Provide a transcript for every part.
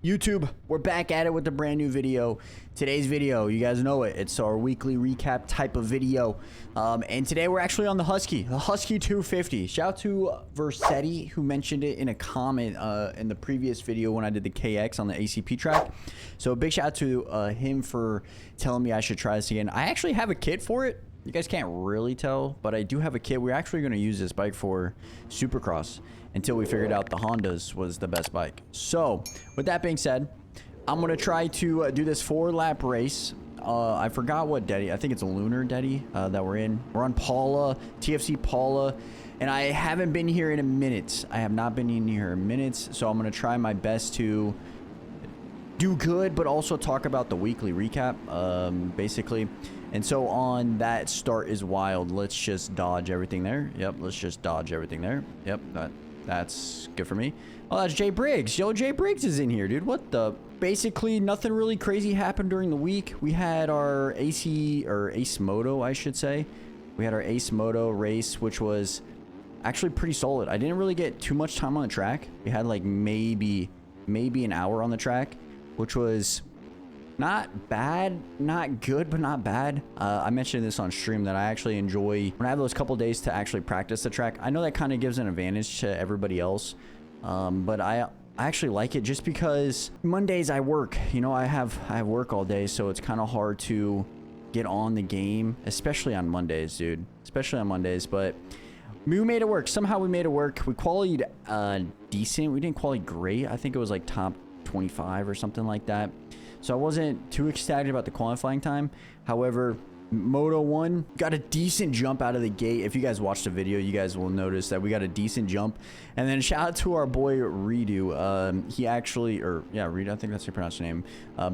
YouTube, we're back at it with a brand new video. Today's video, you guys know it, it's our weekly recap type of video. And today we're actually on the Husky 250. Shout out to Versetti, who mentioned it in a comment in the previous video when I did the KX on the ACP track. So a big shout out to him for telling me I should try this again. I actually have a kit for it. You guys can't really tell, but I do have a kit. We're actually going to use this bike for Supercross until we figured out the Hondas was the best bike. So with that being said, I'm going to try to do this 4-lap race. I forgot what Deddy. I think it's a Lunar Deddy that we're in. We're on Paula, TFC Paula, and I haven't been here in a minute. I have not been in here in minutes, so I'm going to try my best to do good, but also talk about the weekly recap, basically. And so on that start is wild. Let's just dodge everything there. Yep, let's just dodge everything there. Yep, that's good for me. Oh, that's Jay Briggs. Yo, Jay Briggs is in here, dude. What the? Basically, nothing really crazy happened during the week. We had our Ace Moto, I should say. We had our Ace Moto race, which was actually pretty solid. I didn't really get too much time on the track. We had like maybe an hour on the track, which was not bad, not good, but not bad. I mentioned this on stream that I actually enjoy when I have those couple days to actually practice the track. I know that kind of gives an advantage to everybody else, but I actually like it just because Mondays I work. You know, I have work all day, so it's kind of hard to get on the game, especially on Mondays, dude. Especially on Mondays, but we made it work. Somehow we made it work. We qualified decent. We didn't qualify great. I think it was like top 25 or something like that. So I wasn't too ecstatic about the qualifying time. However, Moto 1 got a decent jump out of the gate. If you guys watched the video, you guys will notice that we got a decent jump. And then shout out to our boy Redo. He actually, Redo, I think that's your pronounced name.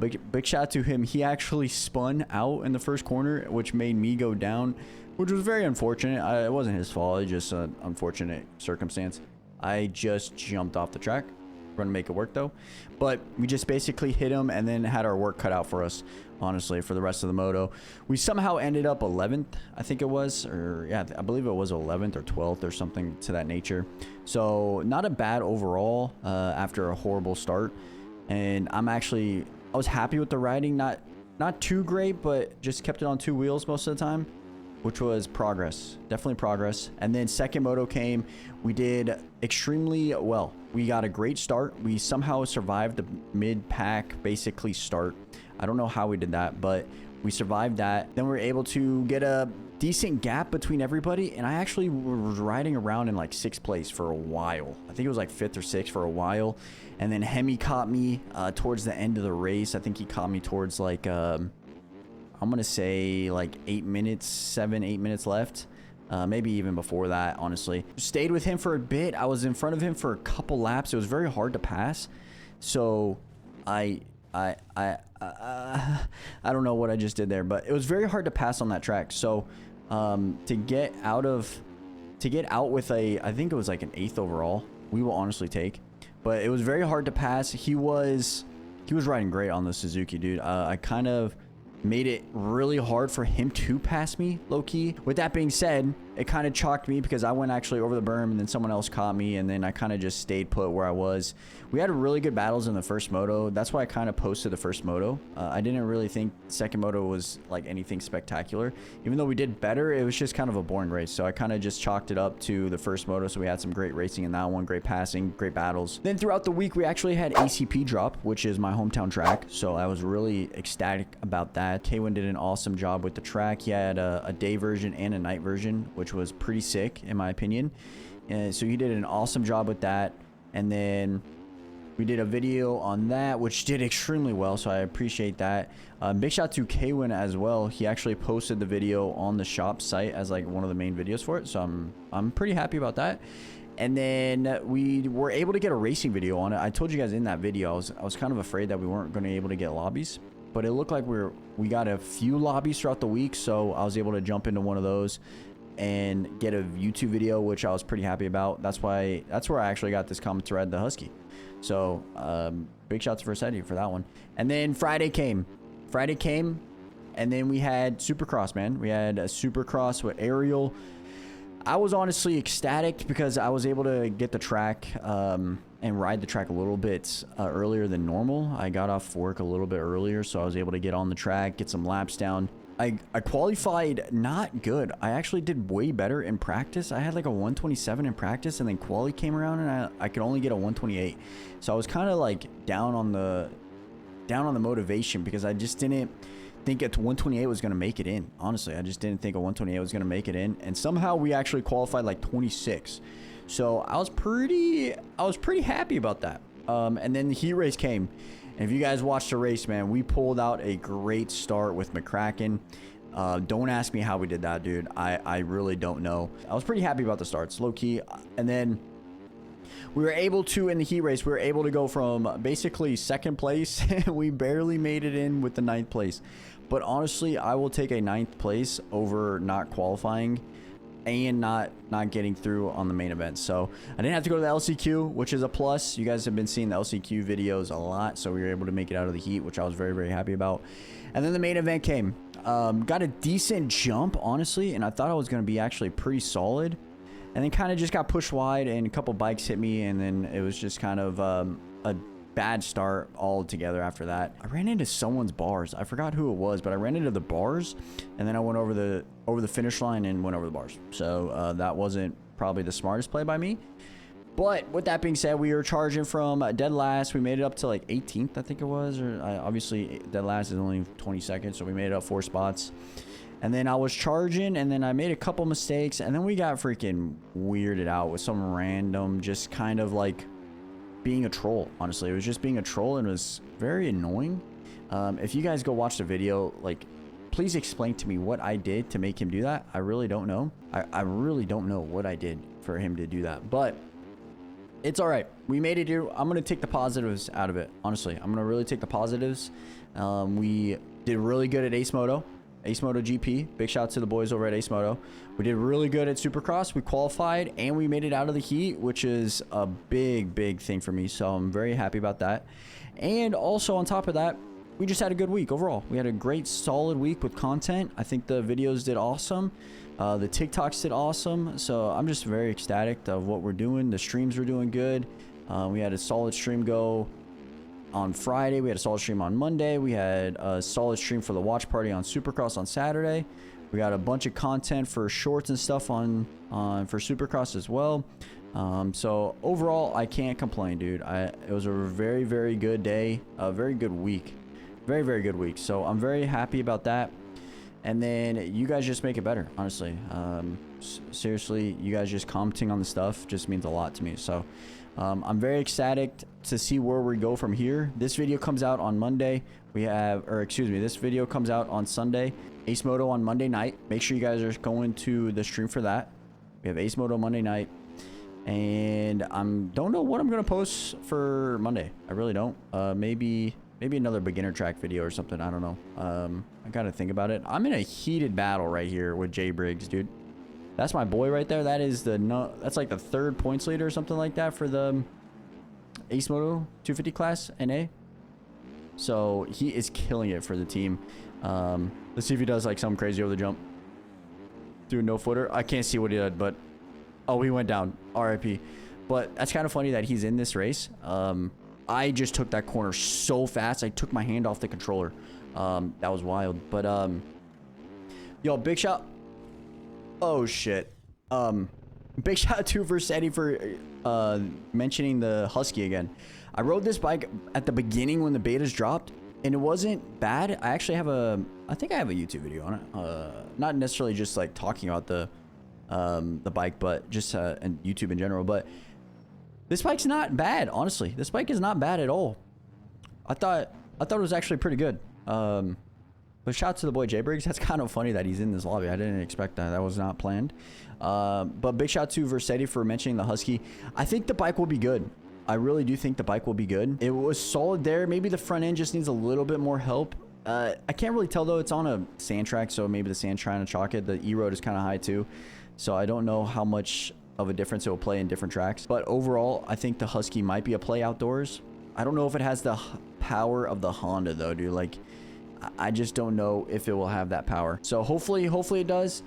Big shout out to him. He actually spun out in the first corner, which made me go down, which was very unfortunate. It wasn't his fault. It's just an unfortunate circumstance. I just jumped off the track. We're gonna make it work though, but we just basically hit him and then had our work cut out for us, honestly, for the rest of the moto. We somehow ended up 11th, I think it was, or yeah, I believe it was 11th or 12th or something to that nature. So not a bad overall after a horrible start. And I was happy with the riding, not too great, but just kept it on 2 wheels most of the time, which was progress, definitely progress. And then second moto came, we did extremely well. We got a great start. We somehow survived the mid-pack basically start. I don't know how we did that, but we survived that. Then we were able to get a decent gap between everybody, and I actually was riding around in like 6th place for a while. I think it was like 5th or 6th for a while. And then Hemi caught me towards the end of the race. I think he caught me towards like I'm gonna say like 8 minutes, 7, 8 minutes left. Maybe even before that, honestly. Stayed with him for a bit. I was in front of him for a couple laps. It was very hard to pass. So I don't know what I just did there, but it was very hard to pass on that track. So to get out with I think it was like an 8th overall, we will honestly take. But it was very hard to pass. He was riding great on the Suzuki, dude. I kind of made it really hard for him to pass me, low-key. With that being said, it kind of chalked me because I went actually over the berm and then someone else caught me, and then I kind of just stayed put where I was. We had really good battles in the first moto. That's why I kind of posted the first moto. I didn't really think second moto was like anything spectacular. Even though we did better, it was just kind of a boring race. So I kind of just chalked it up to the first moto. So we had some great racing in that one, great passing, great battles. Then throughout the week, we actually had ACP drop, which is my hometown track. So I was really ecstatic about that. Kwin did an awesome job with the track. He had a day version and a night version, which was pretty sick in my opinion. And so he did an awesome job with that. And then we did a video on that, which did extremely well, so I appreciate that. Big shout out to Kwin as well. He actually posted the video on the shop site as like one of the main videos for it, so I'm pretty happy about that. And then we were able to get a racing video on it. I told you guys in that video I was kind of afraid that we weren't going to be able to get lobbies, but it looked like we got a few lobbies throughout the week, so I was able to jump into one of those and get a YouTube video, which I was pretty happy about. That's where I actually got this comment to ride the Husky. So big shout to Versetti for that one. And then Friday came, and then we had Supercross, man. We had a Supercross with Ariel. I was honestly ecstatic because I was able to get the track and ride the track a little bit earlier than normal. I got off work a little bit earlier, so I was able to get on the track, get some laps down. I qualified not good. I actually did way better in practice. I had like a 127 in practice, and then quali came around and I could only get a 128. So I was kind of like down on the motivation because I just didn't think a 128 was going to make it in. Honestly, I just didn't think a 128 was going to make it in, and somehow we actually qualified like 26. So I was pretty happy about that. And then the heat race came. And if you guys watched the race, man, we pulled out a great start with McCracken. Don't ask me how we did that, dude. I really don't know. I was pretty happy about the starts, low key. And then we were able to, in the heat race, we were able to go from basically second place. We barely made it in with the 9th place. But honestly, I will take a 9th place over not qualifying and not getting through on the main event. So I didn't have to go to the LCQ, which is a plus. You guys have been seeing the LCQ videos a lot, so we were able to make it out of the heat, which I was very happy about. And then the main event came. Got a decent jump, honestly, and I thought I was going to be actually pretty solid, and then kind of just got pushed wide, and a couple bikes hit me, and then it was just kind of a bad start altogether after that. I ran into someone's bars. I forgot who it was, but I ran into the bars, and then I went over the finish line and went over the bars. So that wasn't probably the smartest play by me. But with that being said, we were charging from dead last. We made it up to like 18th, I think it was. Or obviously, dead last is only 20 seconds, so we made it up 4 spots. And then I was charging, and then I made a couple mistakes, and then we got freaking weirded out with some random, just kind of like being a troll. Honestly, it was just being a troll, and it was very annoying. If you guys go watch the video, like, please explain to me what I did to make him do that. I really don't know. I really don't know what I did for him to do that, but it's all right. We made it here. I'm going to take the positives out of it. Honestly, I'm going to really take the positives. We did really good at Ace Moto GP. Big shout out to the boys over at Ace Moto. We did really good at Supercross. We qualified and we made it out of the heat, which is a big thing for me. So I'm very happy about that. And also on top of that, we just had a good week overall. We had a great solid week with content. I think the videos did awesome. The TikToks did awesome. So I'm just very ecstatic of what we're doing. The streams were doing good. We had a solid stream go on Friday. We had a solid stream on Monday. We had a solid stream for the watch party on Supercross on Saturday. We got a bunch of content for shorts and stuff on for Supercross as well. So overall, I can't complain, dude. It was a very good day, a very good week, very good week. So I'm very happy about that. And then you guys just make it better, honestly. Seriously, you guys just commenting on the stuff just means a lot to me. So I'm very ecstatic to see where we go from here. This video comes out on Monday. This video comes out on Sunday. Ace Moto on Monday night. Make sure you guys are going to the stream for that. We have Ace Moto Monday night. And I don't know what I'm going to post for Monday. I really don't. Maybe another beginner track video or something. I don't know. I got to think about it. I'm in a heated battle right here with Jay Briggs, dude. That's my boy right there. That's like the 3rd points leader or something like that for the Ace Moto 250 class NA. So he is killing it for the team. Let's see if he does like something crazy over the jump. Do a no footer. I can't see what he did, but oh, he went down. RIP. But that's kind of funny that he's in this race. I just took that corner so fast. I took my hand off the controller. That was wild. But yo, big shout. Oh shit. Big shout out to Versetti for mentioning the Husky again. I rode this bike at the beginning when the betas dropped, and it wasn't bad. I actually have I think I have a YouTube video on it. Not necessarily just like talking about the bike, but just and YouTube in general. But this bike's not bad, honestly. This bike is not bad at all. I thought it was actually pretty good. But shout out to the boy Jay Briggs. That's kind of funny that he's in this lobby. I didn't expect that. That was not planned. But big shout out to Versetti for mentioning the Husky. I think the bike will be good. I really do think the bike will be good. It was solid there. Maybe the front end just needs a little bit more help. I can't really tell though. It's on a sand track, so maybe the sand's trying to chalk it. The E-road is kind of high too. So I don't know how much of a difference it will play in different tracks. But overall, I think the Husky might be a play outdoors. I don't know if it has the power of the Honda though, dude. Like, I just don't know if it will have that power. So hopefully it does.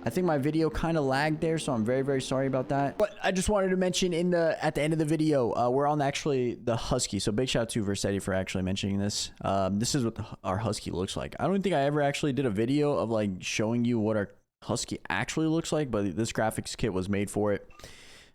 I think my video kind of lagged there, so I'm very, very sorry about that. But I just wanted to mention at the end of the video, we're on actually the Husky. So big shout out to Versetti for actually mentioning this. This is what our Husky looks like. I don't think I ever actually did a video of like showing you what our Husky actually looks like, but this graphics kit was made for it.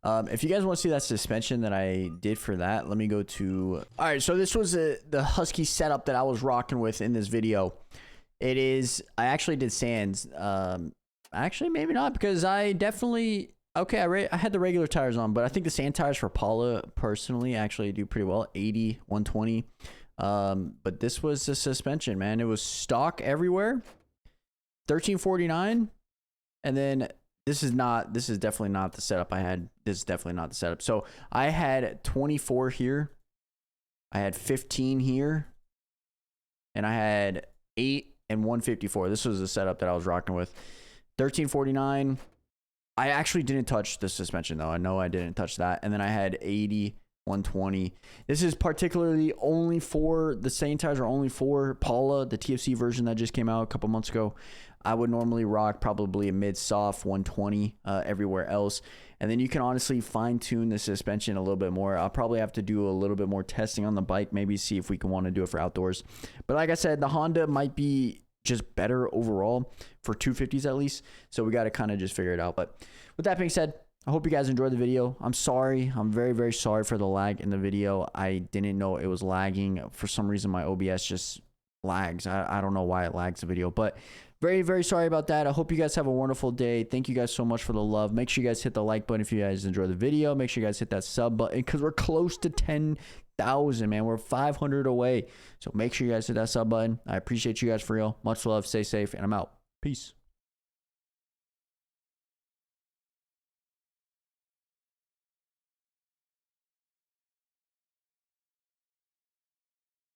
If you guys want to see that suspension that I did for that, let me go to... All right, so this was the Husky setup that I was rocking with in this video. It is... I actually did sands. Actually, maybe not, because I definitely... Okay, I had the regular tires on, but I think the sand tires for Paula, personally, actually do pretty well. 80, 120. But this was the suspension, man. It was stock everywhere. 1349. And then... This is definitely not the setup I had. This is definitely not the setup. So I had 24 here. I had 15 here. And I had 8 and 154. This was the setup that I was rocking with. 1349. I actually didn't touch the suspension though. I know I didn't touch that. And then I had 80, 120. This is particularly only for, the same tires are only for Paula, the TFC version that just came out a couple months ago. I would normally rock probably a mid-soft 120 everywhere else. And then you can honestly fine-tune the suspension a little bit more. I'll probably have to do a little bit more testing on the bike, maybe see if we can want to do it for outdoors. But like I said, the Honda might be just better overall for 250s at least. So we got to kind of just figure it out. But with that being said, I hope you guys enjoyed the video. I'm sorry. I'm very, very sorry for the lag in the video. I didn't know it was lagging. For some reason, my OBS just lags. I don't know why it lags the video, but very, very sorry about that. I hope you guys have a wonderful day. Thank you guys so much for the love. Make sure you guys hit the like button if you guys enjoy the video. Make sure you guys hit that sub button because we're close to 10,000, man. We're 500 away. So make sure you guys hit that sub button. I appreciate you guys for real. Much love. Stay safe, and I'm out. Peace.